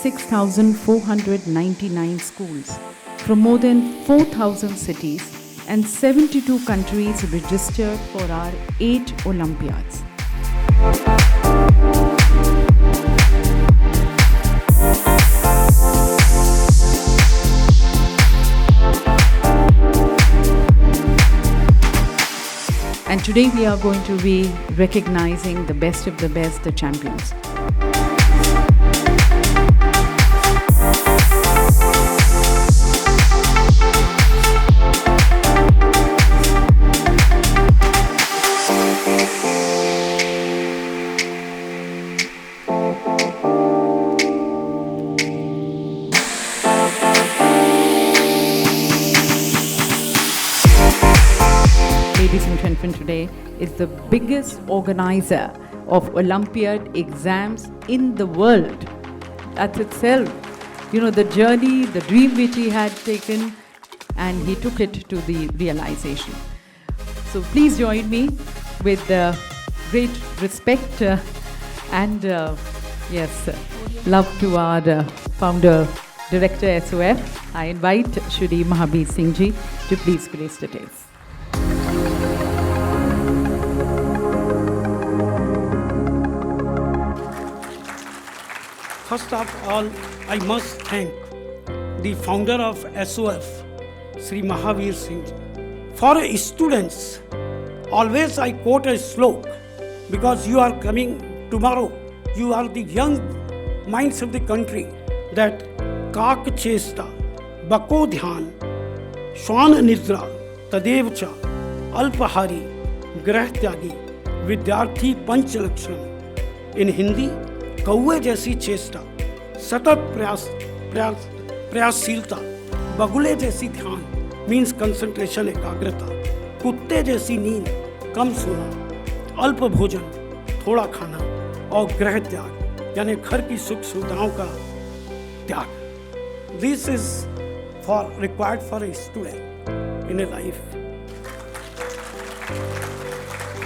26,499 schools from more than 4,000 cities and 72 countries registered for our 8 Olympiads. And today we are going to be recognizing the best of the best, the champions. Ladies and gentlemen, today is the biggest organizer of Olympiad exams in the world. That's itself, the journey, the dream which he had taken, and he took it to the realization. So please join me with great respect and love to our founder, Director SOF. I invite Shri Mahabir Singh Ji to please grace the dais. First of all, I must thank the founder of SOF, Shri Mahabir Singh Ji. For students, always I quote a slope because you are coming tomorrow. You are the young minds of the country that Kaak Chesta, Bako Dhyan, Shwan Nidra, Tadev Cha, Alpahari, Grah Tyagi, Vidyarthi Panch Lakshan. In Hindi, कौवे जैसी चेष्टा, सतत प्रयासशीलता, बगुले जैसी ध्यान means concentration, एकाग्रता, कुत्ते जैसी नींद, कम सोना, अल्प भोजन, थोड़ा खाना और गृह त्याग यानी घर की सुख सुविधाओं का त्याग. This is for required for a student in A life.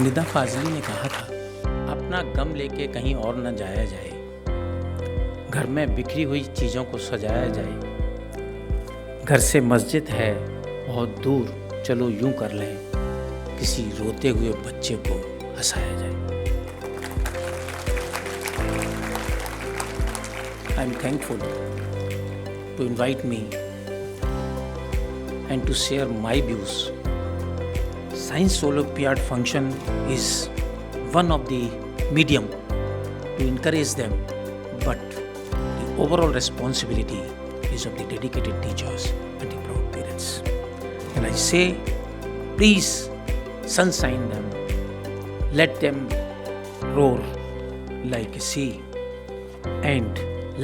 Nida Fazli ने कहा था, अपना गम लेके कहीं और न जाया जाए, घर में बिखरी हुई चीज़ों को सजाया जाए, घर से मस्जिद है बहुत दूर, चलो यूं कर लें, किसी रोते हुए बच्चे को हंसाया जाए. I am thankful to invite me and to share my views. Science olympiad function is one of the medium to encourage them, but the overall responsibility is of the dedicated teachers and the proud parents. And I say, please sunshine them, let them roar like a sea, and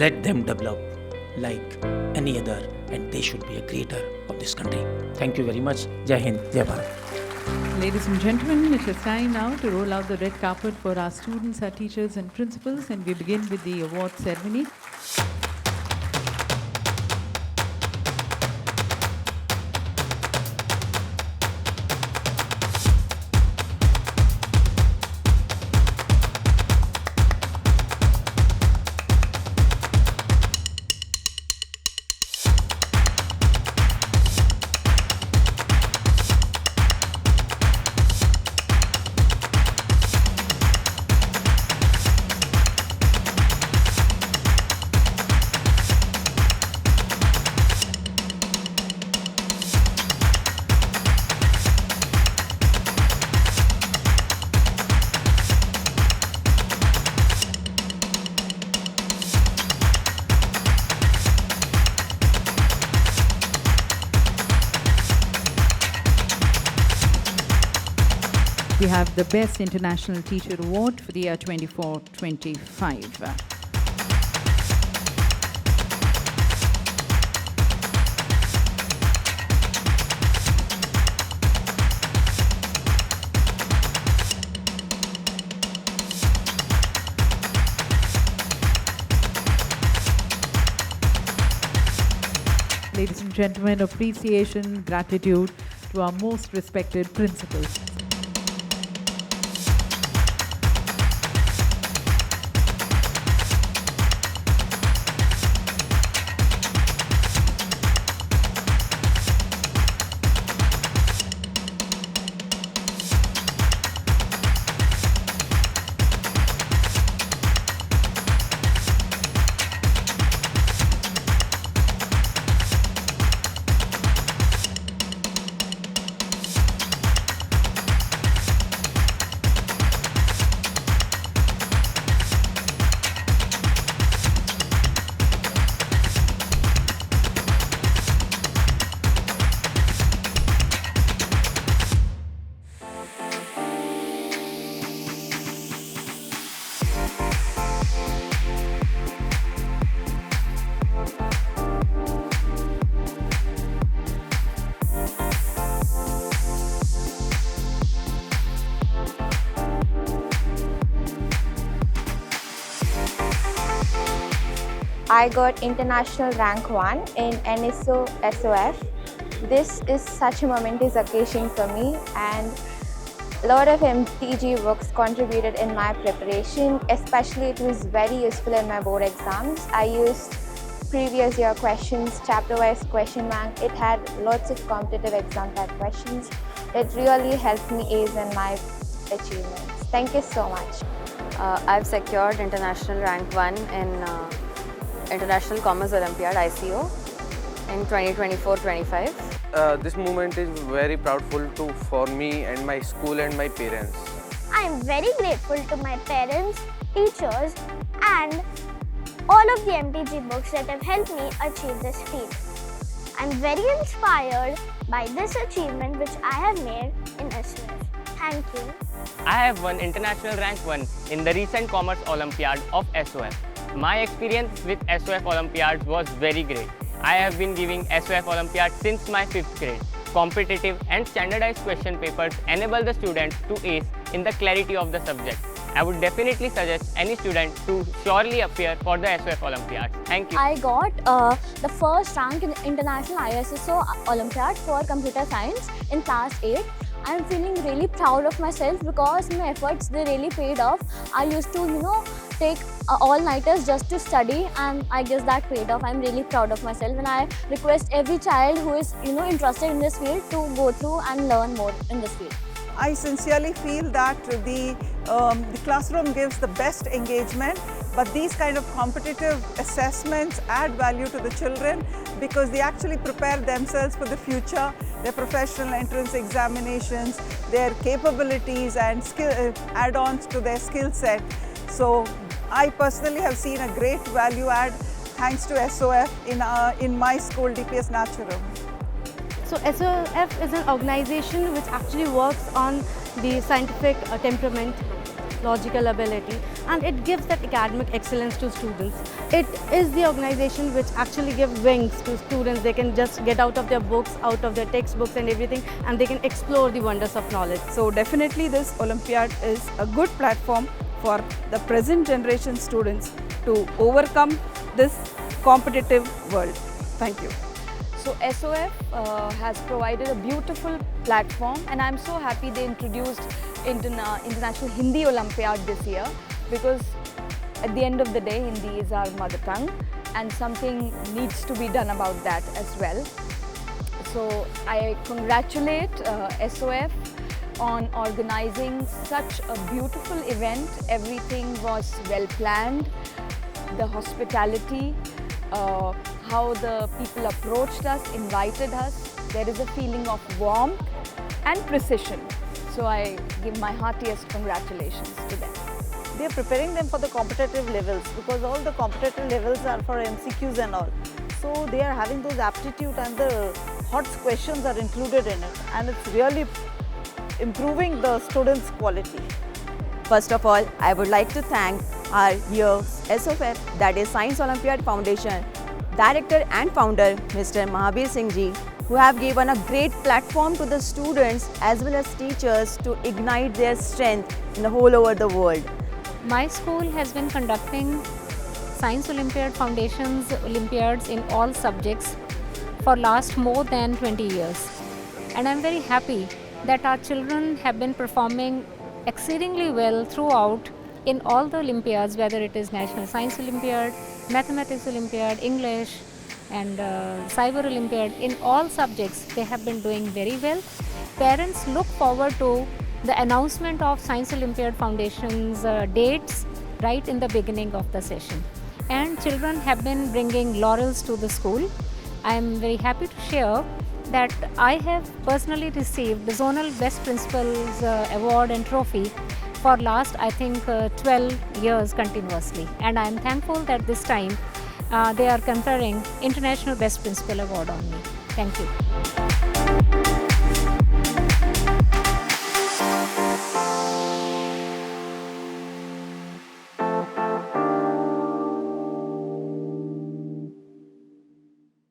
let them develop like any other, and they should be a creator of this country. Thank you very much. Jai Hind, Jai Bharat. Ladies and gentlemen, it is time now to roll out the red carpet for our students, our teachers and principals, and we begin with the award ceremony. We have the Best International Teacher Award for the year 24-25. Ladies and gentlemen, appreciation, gratitude to our most respected principals. I got international rank 1 in NSO SOF. This is such a momentous occasion for me, and a lot of MTG books contributed in my preparation. Especially it was very useful in my board exams. I used previous year questions, chapter wise question bank. It had lots of competitive exam type questions. It really helped me ace in my achievements. Thank you so much. I've secured international rank 1 in International Commerce Olympiad ICO in 2024-25. This moment is very proudful for me and my school and my parents. I am very grateful to my parents, teachers and all of the MTG books that have helped me achieve this feat. I am very inspired by this achievement which I have made in SOF. Thank you. I have won international rank 1 in the recent Commerce Olympiad of SOF. My experience with SOF Olympiads was very great. I have been giving SOF Olympiad since my 5th grade. Competitive and standardized question papers enable the students to ace in the clarity of the subject. I would definitely suggest any student to surely appear for the SOF Olympiad. Thank you. I got the first rank in International ISSO Olympiad for Computer Science in class 8. I am feeling really proud of myself because my efforts, they really paid off. I used to, take all-nighters just to study, and I guess that paid off. I'm really proud of myself, and I request every child who is, interested in this field to go through and learn more in this field. I sincerely feel that the classroom gives the best engagement, but these kind of competitive assessments add value to the children because they actually prepare themselves for the future, their professional entrance examinations, their capabilities and skill add-ons to their skill set. So I personally have seen a great value add thanks to SOF in my school, DPS Natural. So SOF is an organization which actually works on the scientific temperament, logical ability, and it gives that academic excellence to students. It is the organization which actually gives wings to students. They can just get out of their books, out of their textbooks and everything, and they can explore the wonders of knowledge. So definitely this Olympiad is a good platform for the present generation students to overcome this competitive world. Thank you. So SOF has provided a beautiful platform, and I'm so happy they introduced International Hindi Olympiad this year, because at the end of the day Hindi is our mother tongue and something needs to be done about that as well. So I congratulate SOF on organizing such a beautiful event. Everything was well planned, the hospitality, how the people approached us, invited us. There is a feeling of warmth and precision. So I give my heartiest congratulations to them. They are preparing them for the competitive levels because all the competitive levels are for MCQs and all. So they are having those aptitude and the hot questions are included in it, and it's really improving the students' quality. First of all, I would like to thank our year SOF, that is Science Olympiad Foundation, Director and Founder Mr. Mahabir Singh Ji, who have given a great platform to the students as well as teachers to ignite their strength in the whole over the world. My school has been conducting Science Olympiad Foundation's Olympiads in all subjects for last more than 20 years. And I'm very happy that our children have been performing exceedingly well throughout in all the Olympiads, whether it is National Science Olympiad, Mathematics Olympiad, English and Cyber Olympiad. In all subjects they have been doing very well. Parents look forward to the announcement of Science Olympiad Foundation's dates right in the beginning of the session. And children have been bringing laurels to the school. I am very happy to share that I have personally received the Zonal Best Principals Award and Trophy for last, I think, 12 years continuously. And I am thankful that this time they are conferring International Best Principal Award on me. Thank you.